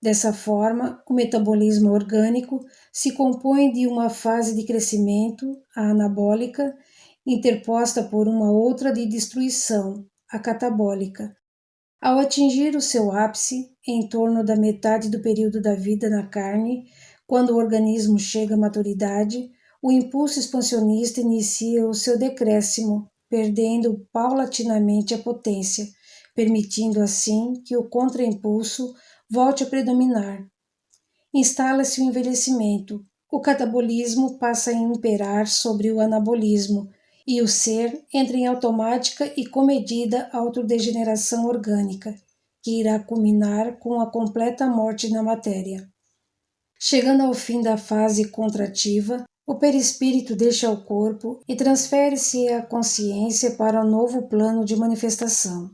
Dessa forma, o metabolismo orgânico se compõe de uma fase de crescimento, a anabólica, interposta por uma outra de destruição, a catabólica. Ao atingir o seu ápice, em torno da metade do período da vida na carne, quando o organismo chega à maturidade, o impulso expansionista inicia o seu decréscimo, perdendo paulatinamente a potência, permitindo assim que o contraimpulso volte a predominar. Instala-se o envelhecimento, o catabolismo passa a imperar sobre o anabolismo, e o ser entra em automática e comedida autodegeneração orgânica, que irá culminar com a completa morte na matéria. Chegando ao fim da fase contrativa, o perispírito deixa o corpo e transfere-se a consciência para o novo plano de manifestação.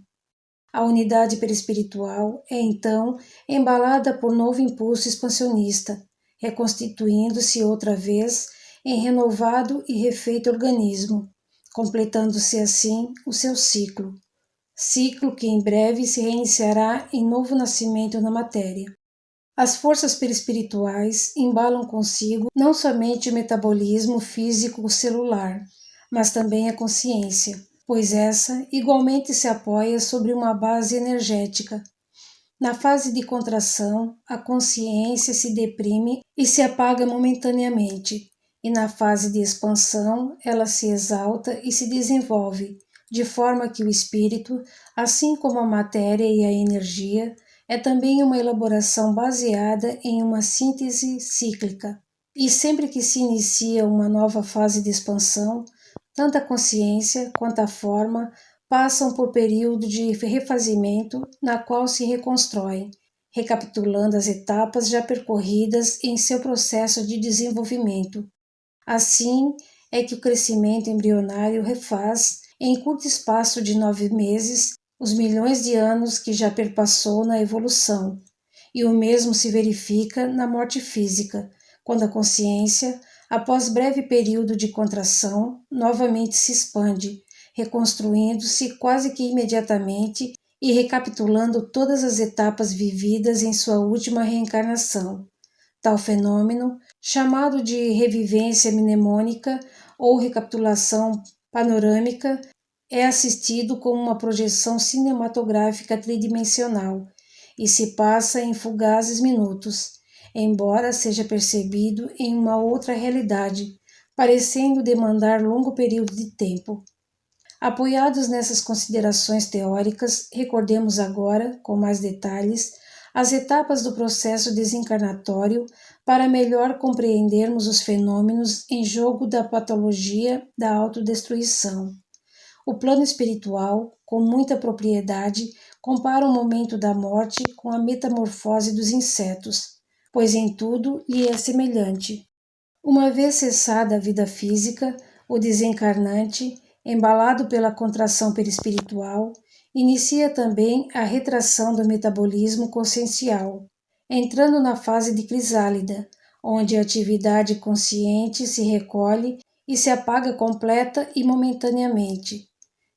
A unidade perispiritual é então embalada por novo impulso expansionista, reconstituindo-se outra vez em renovado e refeito organismo, completando-se assim o seu ciclo que em breve se reiniciará em novo nascimento na matéria. As forças perispirituais embalam consigo não somente o metabolismo físico celular, mas também a consciência, pois essa igualmente se apoia sobre uma base energética. Na fase de contração, a consciência se deprime e se apaga momentaneamente, e na fase de expansão, ela se exalta e se desenvolve, de forma que o espírito, assim como a matéria e a energia, é também uma elaboração baseada em uma síntese cíclica. E sempre que se inicia uma nova fase de expansão, tanto a consciência quanto a forma passam por período de refazimento na qual se reconstroem, recapitulando as etapas já percorridas em seu processo de desenvolvimento. Assim é que o crescimento embrionário refaz, em curto espaço de 9 meses, os milhões de anos que já perpassou na evolução, e o mesmo se verifica na morte física, quando a consciência, após breve período de contração, novamente se expande, reconstruindo-se quase que imediatamente e recapitulando todas as etapas vividas em sua última reencarnação. Tal fenômeno, chamado de revivência mnemônica ou recapitulação panorâmica, é assistido como uma projeção cinematográfica tridimensional e se passa em fugazes minutos, embora seja percebido em uma outra realidade, parecendo demandar longo período de tempo. Apoiados nessas considerações teóricas, recordemos agora, com mais detalhes, as etapas do processo desencarnatório para melhor compreendermos os fenômenos em jogo da patologia da autodestruição. O plano espiritual, com muita propriedade, compara o momento da morte com a metamorfose dos insetos, pois em tudo lhe é semelhante. Uma vez cessada a vida física, o desencarnante, embalado pela contração perispiritual, inicia também a retração do metabolismo consciencial, entrando na fase de crisálida, onde a atividade consciente se recolhe e se apaga completa e momentaneamente.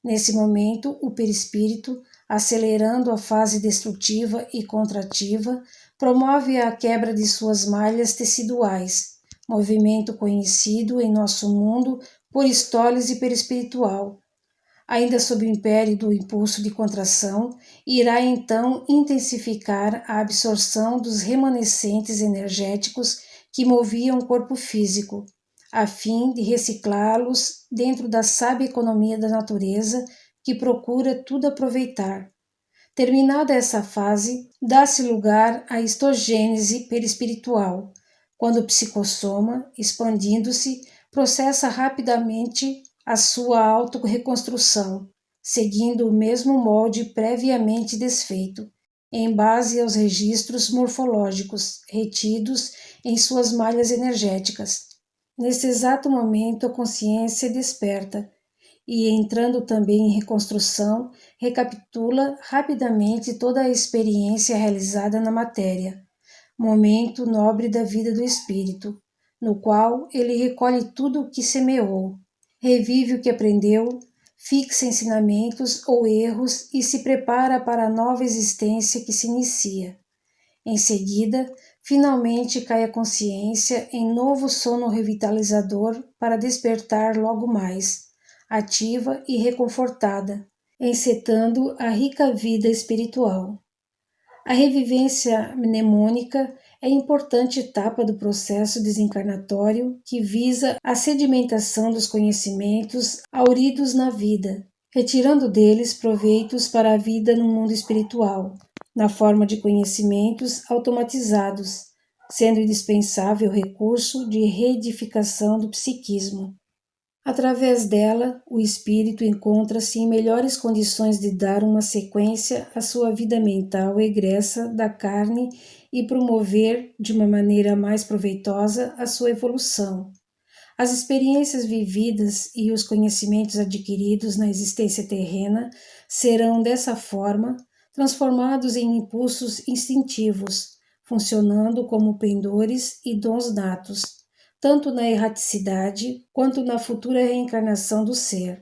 Nesse momento, o perispírito, acelerando a fase destrutiva e contrativa, promove a quebra de suas malhas teciduais, movimento conhecido em nosso mundo por estólise perispiritual. Ainda sob o império do impulso de contração, irá então intensificar a absorção dos remanescentes energéticos que moviam o corpo físico, a fim de reciclá-los dentro da sábia economia da natureza que procura tudo aproveitar. Terminada essa fase, dá-se lugar à histogênese perispiritual, quando o psicossoma, expandindo-se, processa rapidamente a sua autorreconstrução, seguindo o mesmo molde previamente desfeito, em base aos registros morfológicos retidos em suas malhas energéticas. Nesse exato momento, a consciência desperta e, entrando também em reconstrução, recapitula rapidamente toda a experiência realizada na matéria, momento nobre da vida do espírito, no qual ele recolhe tudo o que semeou, revive o que aprendeu, fixa ensinamentos ou erros e se prepara para a nova existência que se inicia. Em seguida, finalmente cai a consciência em novo sono revitalizador para despertar logo mais, ativa e reconfortada, encetando a rica vida espiritual. A revivência mnemônica é importante etapa do processo desencarnatório que visa a sedimentação dos conhecimentos auridos na vida, retirando deles proveitos para a vida no mundo espiritual, na forma de conhecimentos automatizados, sendo indispensável recurso de reedificação do psiquismo. Através dela, o espírito encontra-se em melhores condições de dar uma sequência à sua vida mental egressa da carne e promover, de uma maneira mais proveitosa, a sua evolução. As experiências vividas e os conhecimentos adquiridos na existência terrena serão, dessa forma, transformados em impulsos instintivos, funcionando como pendores e dons natos, tanto na erraticidade quanto na futura reencarnação do ser.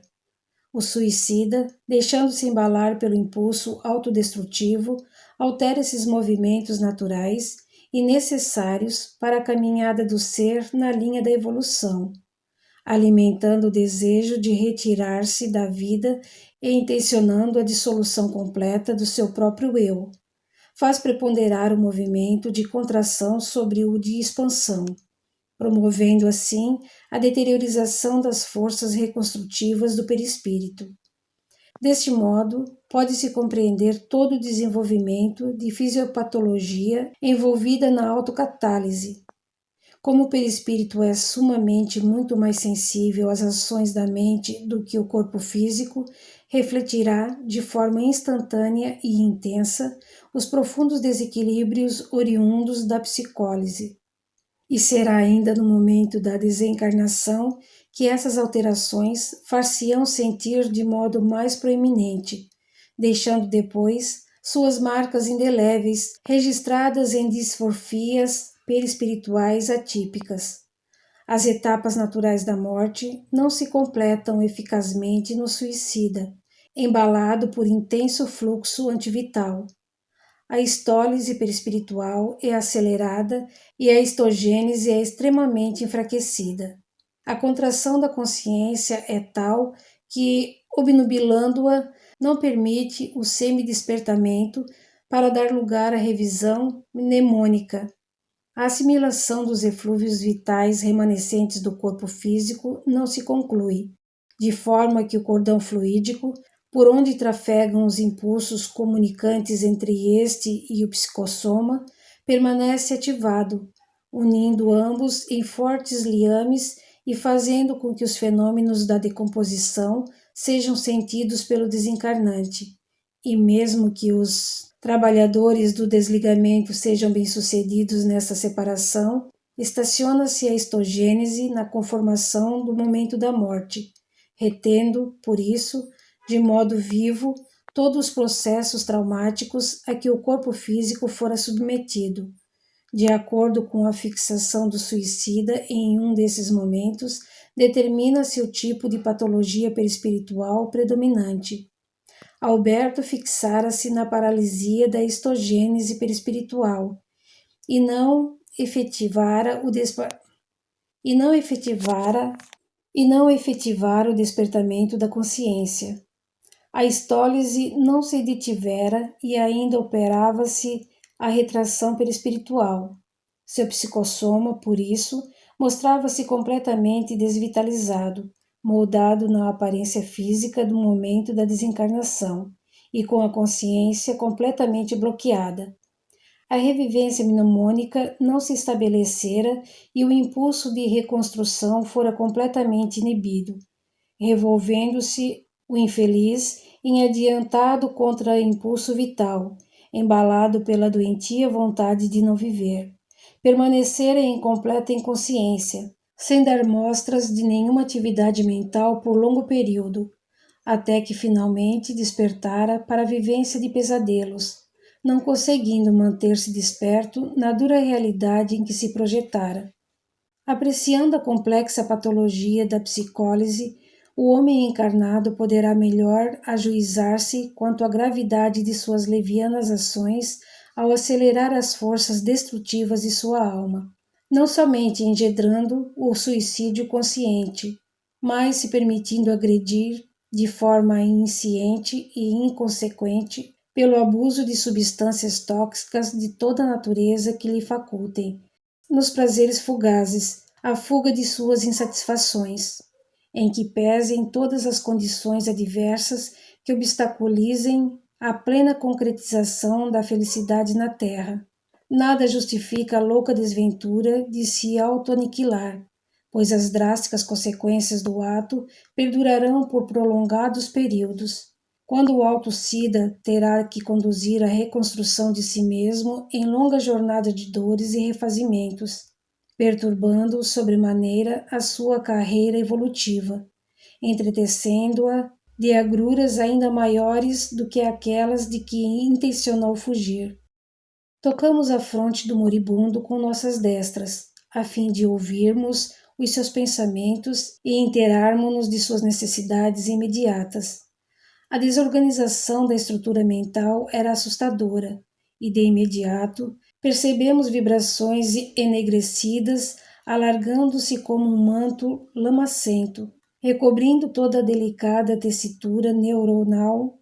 O suicida, deixando-se embalar pelo impulso autodestrutivo, altera esses movimentos naturais e necessários para a caminhada do ser na linha da evolução, alimentando o desejo de retirar-se da vida e intencionando a dissolução completa do seu próprio eu. Faz preponderar o movimento de contração sobre o de expansão, promovendo assim a deteriorização das forças reconstrutivas do perispírito. Deste modo, pode-se compreender todo o desenvolvimento de fisiopatologia envolvida na autocatálise. Como o perispírito é sumamente muito mais sensível às ações da mente do que o corpo físico, refletirá de forma instantânea e intensa os profundos desequilíbrios oriundos da psicólise. E será ainda no momento da desencarnação que essas alterações far-se-ão sentir de modo mais proeminente, deixando depois suas marcas indeléveis registradas em disforfias perispirituais atípicas. As etapas naturais da morte não se completam eficazmente no suicida, embalado por intenso fluxo antivital. A estólise perispiritual é acelerada e a histogênese é extremamente enfraquecida. A contração da consciência é tal que, obnubilando-a, não permite o semidespertamento para dar lugar à revisão mnemônica. A assimilação dos eflúvios vitais remanescentes do corpo físico não se conclui, de forma que o cordão fluídico, por onde trafegam os impulsos comunicantes entre este e o psicossoma, permanece ativado, unindo ambos em fortes liames e fazendo com que os fenômenos da decomposição sejam sentidos pelo desencarnante, e mesmo que os trabalhadores do desligamento sejam bem-sucedidos nessa separação, estaciona-se a histogênese na conformação do momento da morte, retendo, por isso, de modo vivo, todos os processos traumáticos a que o corpo físico fora submetido. De acordo com a fixação do suicida em um desses momentos, determina-se o tipo de patologia perispiritual predominante. Alberto fixara-se na paralisia da histogênese perispiritual e não efetivara o despertamento da consciência. A histólise não se detivera e ainda operava-se a retração perispiritual. Seu psicossoma, por isso, mostrava-se completamente desvitalizado, moldado na aparência física do momento da desencarnação e com a consciência completamente bloqueada. A revivência mnemônica não se estabelecera e o impulso de reconstrução fora completamente inibido, revolvendo-se o infeliz em adiantado contra-impulso vital, embalado pela doentia vontade de não viver. Permanecera em completa inconsciência, sem dar mostras de nenhuma atividade mental por longo período, até que finalmente despertara para a vivência de pesadelos, não conseguindo manter-se desperto na dura realidade em que se projetara. Apreciando a complexa patologia da psicólise, o homem encarnado poderá melhor ajuizar-se quanto à gravidade de suas levianas ações ao acelerar as forças destrutivas de sua alma, não somente engendrando o suicídio consciente, mas se permitindo agredir de forma insciente e inconsequente pelo abuso de substâncias tóxicas de toda a natureza que lhe facultem, nos prazeres fugazes, a fuga de suas insatisfações, em que pesem todas as condições adversas que obstaculizem a plena concretização da felicidade na terra. Nada justifica a louca desventura de se auto-aniquilar, pois as drásticas consequências do ato perdurarão por prolongados períodos, quando o autocida terá que conduzir a reconstrução de si mesmo em longa jornada de dores e refazimentos, perturbando sobremaneira a sua carreira evolutiva, entretecendo-a de agruras ainda maiores do que aquelas de que intencionou fugir. Tocamos a fronte do moribundo com nossas destras, a fim de ouvirmos os seus pensamentos e inteirarmos-nos de suas necessidades imediatas. A desorganização da estrutura mental era assustadora, e de imediato percebemos vibrações enegrecidas alargando-se como um manto lamacento, recobrindo toda a delicada tessitura neuronal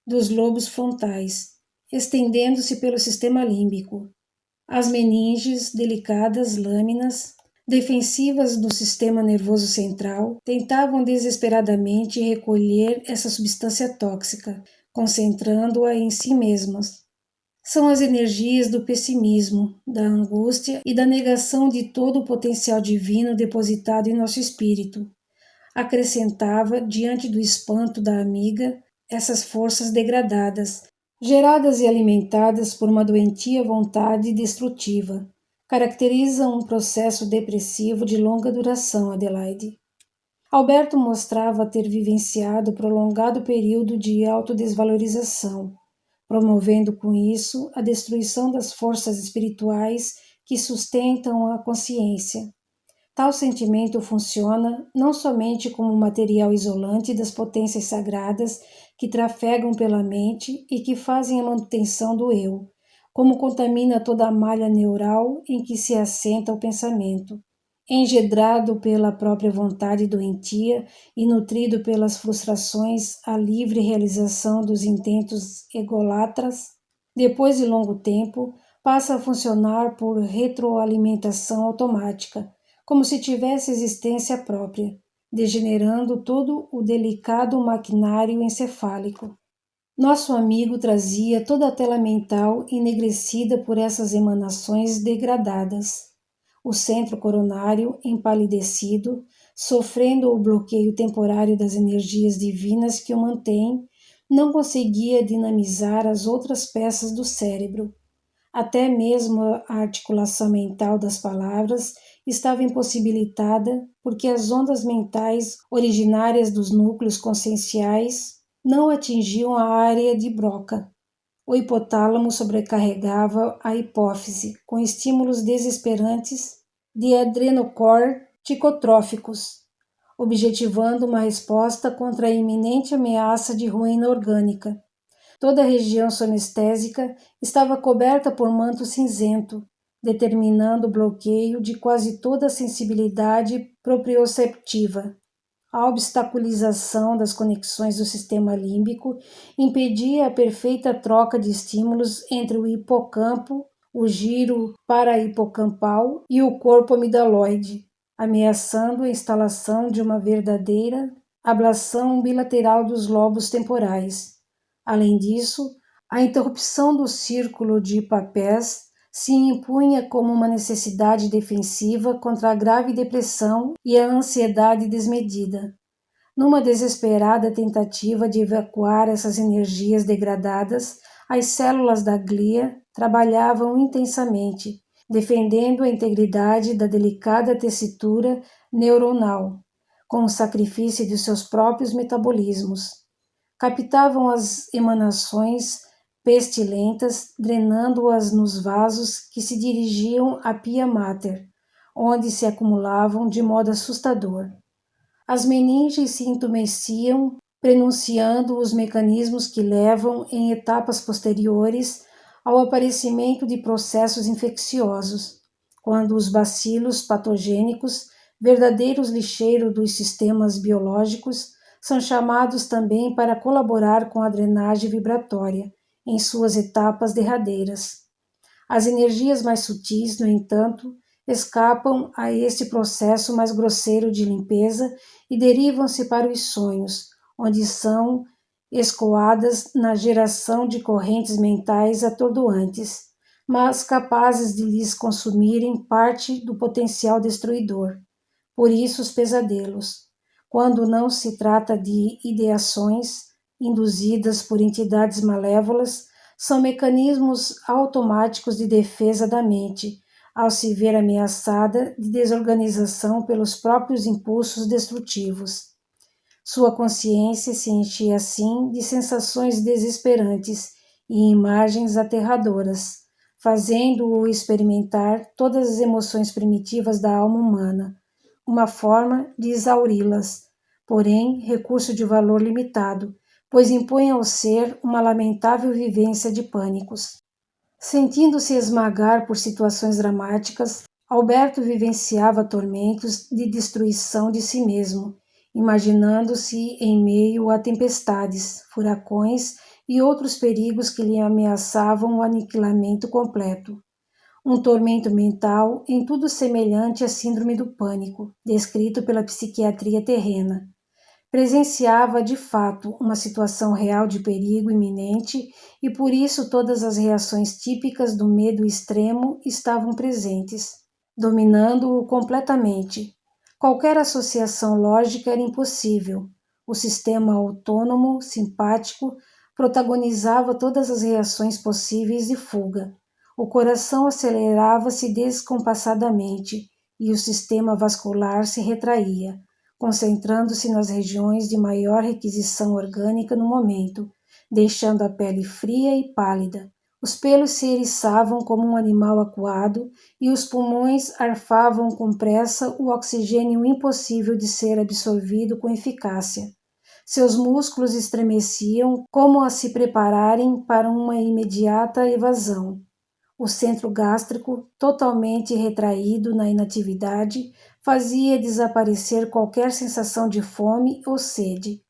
dos lobos frontais, estendendo-se pelo sistema límbico. As meninges, delicadas lâminas defensivas do sistema nervoso central, tentavam desesperadamente recolher essa substância tóxica, concentrando-a em si mesmas. São as energias do pessimismo, da angústia e da negação de todo o potencial divino depositado em nosso espírito. Acrescentava, diante do espanto da amiga, essas forças degradadas, geradas e alimentadas por uma doentia vontade destrutiva. Caracterizam um processo depressivo de longa duração, Adelaide. Alberto mostrava ter vivenciado prolongado período de autodesvalorização, promovendo com isso a destruição das forças espirituais que sustentam a consciência. Tal sentimento funciona não somente como material isolante das potências sagradas que trafegam pela mente e que fazem a manutenção do eu, como contamina toda a malha neural em que se assenta o pensamento. Engedrado pela própria vontade doentia e nutrido pelas frustrações à livre realização dos intentos egolatras, depois de longo tempo, passa a funcionar por retroalimentação automática, como se tivesse existência própria, degenerando todo o delicado maquinário encefálico. Nosso amigo trazia toda a tela mental enegrecida por essas emanações degradadas. o centro coronário empalidecido, sofrendo o bloqueio temporário das energias divinas que o mantém, não conseguia dinamizar as outras peças do cérebro. Até mesmo a articulação mental das palavras estava impossibilitada porque as ondas mentais originárias dos núcleos conscienciais não atingiam a área de Broca. O hipotálamo sobrecarregava a hipófise com estímulos desesperantes de adrenocorticotróficos, objetivando uma resposta contra a iminente ameaça de ruína orgânica. Toda a região sonestésica estava coberta por manto cinzento, determinando o bloqueio de quase toda a sensibilidade proprioceptiva. A obstaculização das conexões do sistema límbico impedia a perfeita troca de estímulos entre o hipocampo, o giro parahipocampal e o corpo amidaloide, ameaçando a instalação de uma verdadeira ablação bilateral dos lobos temporais. Além disso, a interrupção do círculo de papéis se impunha como uma necessidade defensiva contra a grave depressão e a ansiedade desmedida. Numa desesperada tentativa de evacuar essas energias degradadas, as células da glia trabalhavam intensamente, defendendo a integridade da delicada tessitura neuronal, com o sacrifício de seus próprios metabolismos. Captavam as emanações pestilentas, drenando-as nos vasos que se dirigiam à pia mater, onde se acumulavam de modo assustador. As meninges se entumeciam, prenunciando os mecanismos que levam, em etapas posteriores, ao aparecimento de processos infecciosos, quando os bacilos patogênicos, verdadeiros lixeiros dos sistemas biológicos, são chamados também para colaborar com a drenagem vibratória, em suas etapas derradeiras. As energias mais sutis, no entanto, escapam a este processo mais grosseiro de limpeza e derivam-se para os sonhos, onde são escoadas na geração de correntes mentais atordoantes, mas capazes de lhes consumirem parte do potencial destruidor. Por isso os pesadelos. Quando não se trata de ideações induzidas por entidades malévolas, são mecanismos automáticos de defesa da mente, ao se ver ameaçada de desorganização pelos próprios impulsos destrutivos. Sua consciência se enchia assim de sensações desesperantes e imagens aterradoras, fazendo-o experimentar todas as emoções primitivas da alma humana, uma forma de exauri-las, porém recurso de valor limitado, pois impõe ao ser uma lamentável vivência de pânicos. Sentindo-se esmagar por situações dramáticas, Alberto vivenciava tormentos de destruição de si mesmo, imaginando-se em meio a tempestades, furacões e outros perigos que lhe ameaçavam o aniquilamento completo. Um tormento mental em tudo semelhante à síndrome do pânico, descrito pela psiquiatria terrena. Presenciava, de fato, uma situação real de perigo iminente e por isso todas as reações típicas do medo extremo estavam presentes, dominando-o completamente. Qualquer associação lógica era impossível. O sistema autônomo, simpático, protagonizava todas as reações possíveis de fuga. O coração acelerava-se descompassadamente e o sistema vascular se retraía, concentrando-se nas regiões de maior requisição orgânica no momento, deixando a pele fria e pálida. Os pelos se eriçavam como um animal acuado e os pulmões arfavam com pressa o oxigênio impossível de ser absorvido com eficácia. Seus músculos estremeciam como a se prepararem para uma imediata evasão. O centro gástrico, totalmente retraído na inatividade, fazia desaparecer qualquer sensação de fome ou sede.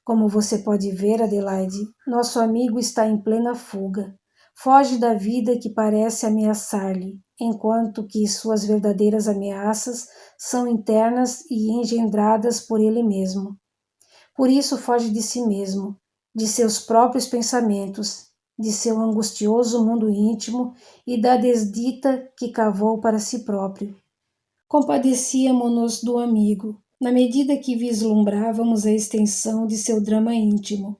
Como você pode ver, Adelaide, nosso amigo está em plena fuga. Foge da vida que parece ameaçar-lhe, enquanto que suas verdadeiras ameaças são internas e engendradas por ele mesmo. Por isso foge de si mesmo, de seus próprios pensamentos, de seu angustioso mundo íntimo e da desdita que cavou para si próprio. Compadecíamo-nos do amigo, na medida que vislumbrávamos a extensão de seu drama íntimo.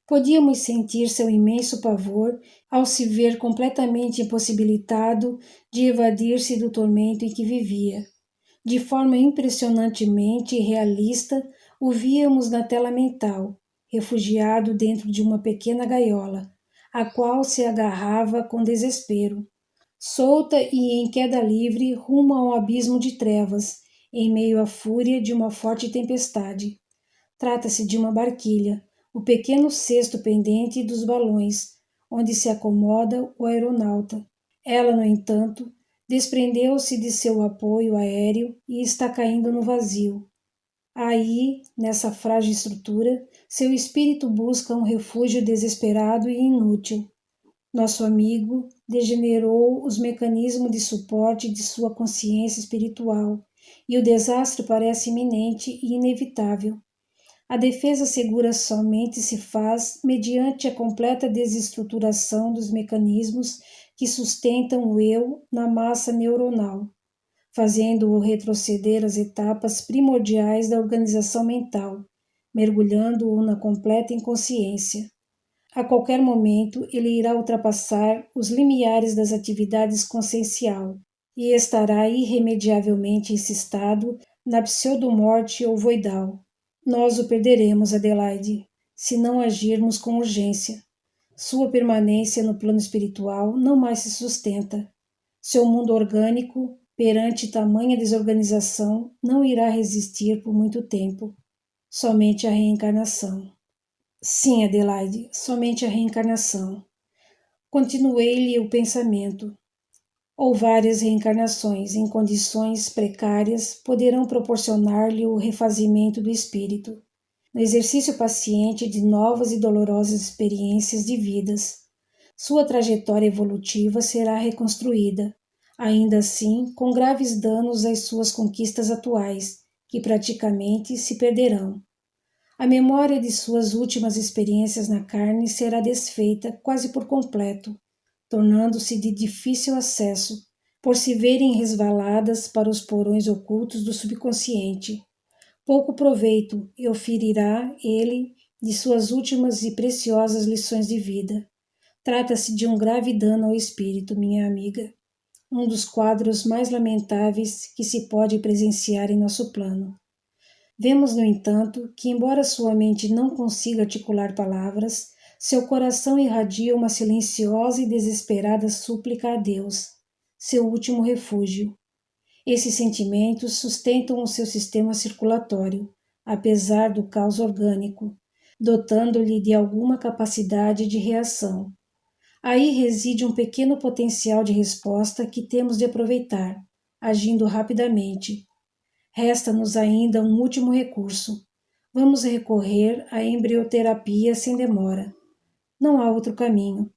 Podíamos sentir seu imenso pavor ao se ver completamente impossibilitado de evadir-se do tormento em que vivia. De forma impressionantemente realista, o víamos na tela mental, refugiado dentro de uma pequena gaiola, a qual se agarrava com desespero, solta e em queda livre rumo a um abismo de trevas, em meio à fúria de uma forte tempestade. Trata-se de uma barquilha, o pequeno cesto pendente dos balões, onde se acomoda o aeronauta. Ela, no entanto, desprendeu-se de seu apoio aéreo e está caindo no vazio. Aí, nessa frágil estrutura, seu espírito busca um refúgio desesperado e inútil. Nosso amigo degenerou os mecanismos de suporte de sua consciência espiritual, e o desastre parece iminente e inevitável. A defesa segura somente se faz mediante a completa desestruturação dos mecanismos que sustentam o eu na massa neuronal, fazendo-o retroceder às etapas primordiais da organização mental, mergulhando-o na completa inconsciência. A qualquer momento, ele irá ultrapassar os limiares das atividades consciencial e estará irremediavelmente incistado na pseudomorte ovoidal. Nós o perderemos, Adelaide, se não agirmos com urgência. Sua permanência no plano espiritual não mais se sustenta. Seu mundo orgânico, perante tamanha desorganização, não irá resistir por muito tempo. Somente a reencarnação. Sim, Adelaide, somente a reencarnação. Continuei-lhe o pensamento. Ou várias reencarnações em condições precárias poderão proporcionar-lhe o refazimento do espírito, no exercício paciente de novas e dolorosas experiências de vidas. Sua trajetória evolutiva será reconstruída, ainda assim com graves danos às suas conquistas atuais, que praticamente se perderão. A memória de suas últimas experiências na carne será desfeita quase por completo, tornando-se de difícil acesso, por se verem resvaladas para os porões ocultos do subconsciente. Pouco proveito oferirá ele de suas últimas e preciosas lições de vida. Trata-se de um grave dano ao espírito, minha amiga, um dos quadros mais lamentáveis que se pode presenciar em nosso plano. Vemos, no entanto, que, embora sua mente não consiga articular palavras, seu coração irradia uma silenciosa e desesperada súplica a Deus, seu último refúgio. Esses sentimentos sustentam o seu sistema circulatório, apesar do caos orgânico, dotando-lhe de alguma capacidade de reação. Aí reside um pequeno potencial de resposta que temos de aproveitar, agindo rapidamente. Resta-nos ainda um último recurso. Vamos recorrer à embrioterapia sem demora. Não há outro caminho.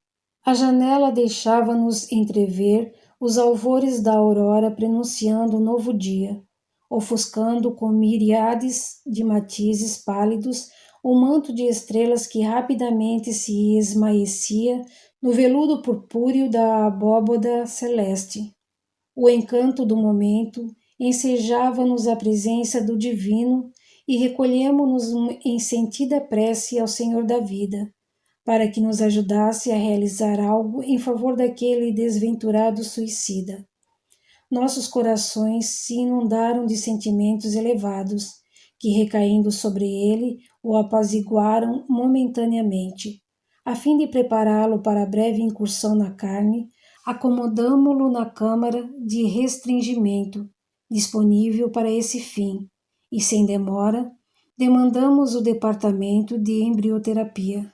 A janela deixava-nos entrever os alvores da aurora prenunciando um novo dia, ofuscando com miríades de matizes pálidos o manto de estrelas que rapidamente se esmaecia no veludo purpúreo da abóboda celeste. O encanto do momento ensejava-nos a presença do divino e recolhemo-nos em sentida prece ao Senhor da vida, para que nos ajudasse a realizar algo em favor daquele desventurado suicida. Nossos corações se inundaram de sentimentos elevados, que, recaindo sobre ele, o apaziguaram momentaneamente. A fim de prepará-lo para a breve incursão na carne, acomodamo-lo na câmara de restringimento, disponível para esse fim, e, sem demora, demandamos o departamento de embrioterapia.